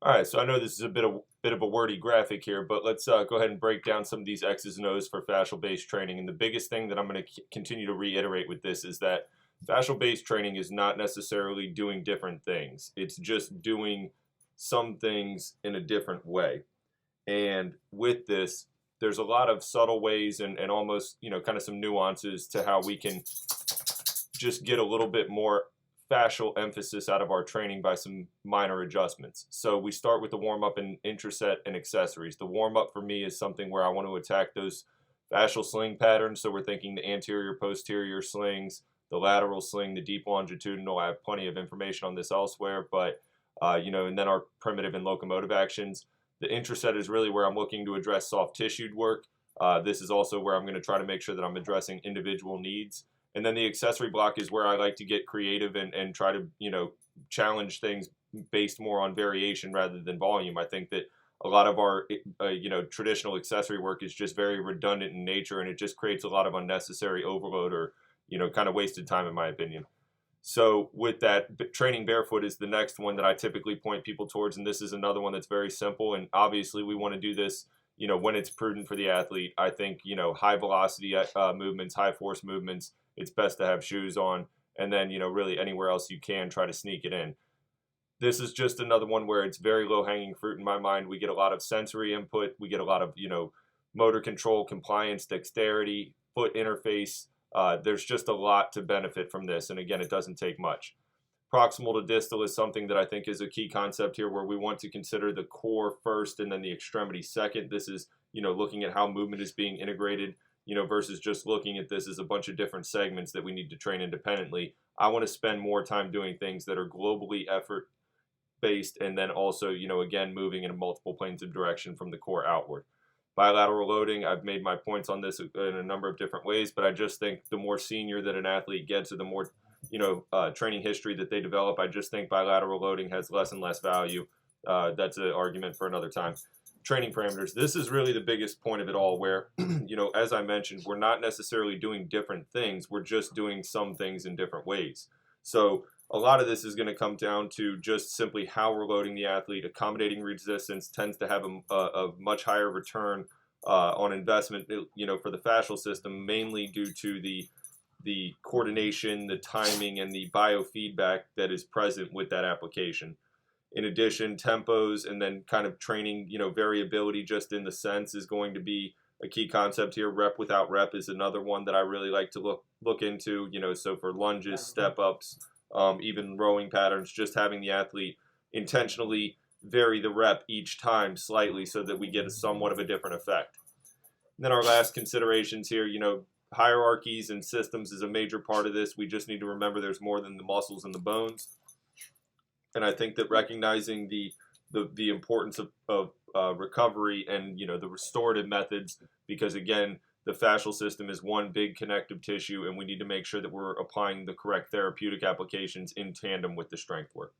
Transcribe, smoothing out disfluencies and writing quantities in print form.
All right, so I know this is a bit of a wordy graphic here, but let's go ahead and break down some of these X's and O's for fascial-based training. And the biggest thing that I'm going to continue to reiterate with this is that fascial-based training is not necessarily doing different things. It's just doing some things in a different way. And with this, there's a lot of subtle ways and almost, kind of some nuances to how we can just get a little bit more fascial emphasis out of our training by some minor adjustments. So we start with the warm-up and intraset and accessories. The warm-up for me is something where I want to attack those fascial sling patterns. So we're thinking the anterior, posterior slings, the lateral sling, the deep longitudinal. I have plenty of information on this elsewhere, but and then our primitive and locomotive actions. The intraset is really where I'm looking to address soft tissued work. This is also where I'm going to try to make sure that I'm addressing individual needs. And then the accessory block is where I like to get creative and try to, challenge things based more on variation rather than volume. I think that a lot of our, traditional accessory work is just very redundant in nature, and it just creates a lot of unnecessary overload or, kind of wasted time, in my opinion. So with that, training barefoot is the next one that I typically point people towards, and this is another one that's very simple. And obviously, we want to do this, when it's prudent for the athlete. I think, high velocity movements, high force movements, it's best to have shoes on, and then, really anywhere else you can try to sneak it in. This is just another one where it's very low-hanging fruit in my mind. We get a lot of sensory input. We get a lot of, motor control, compliance, dexterity, foot interface. There's just a lot to benefit from this, and again, it doesn't take much. Proximal to distal is something that I think is a key concept here, where we want to consider the core first and then the extremity second. This is, looking at how movement is being integrated, versus just looking at this as a bunch of different segments that we need to train independently. I want to spend more time doing things that are globally effort based, and then also, again, moving in multiple planes of direction from the core outward. Bilateral loading, I've made my points on this in a number of different ways, but I just think the more senior that an athlete gets, or the more, training history that they develop, I just think bilateral loading has less and less value. That's an argument for another time. Training parameters. This is really the biggest point of it all, where, as I mentioned, we're not necessarily doing different things. We're just doing some things in different ways. So a lot of this is going to come down to just simply how we're loading the athlete. Accommodating resistance tends to have a much higher return on investment, for the fascial system, mainly due to the coordination, the timing, and the biofeedback that is present with that application. In addition, tempos and then kind of training, variability just in the sense is going to be a key concept here. Rep without rep is another one that I really like to look into, so for lunges, step ups, even rowing patterns, just having the athlete intentionally vary the rep each time slightly so that we get somewhat of a different effect. And then our last considerations here, hierarchies and systems is a major part of this. We just need to remember there's more than the muscles and the bones. And I think that recognizing the importance of recovery and, the restorative methods, because again, the fascial system is one big connective tissue, and we need to make sure that we're applying the correct therapeutic applications in tandem with the strength work.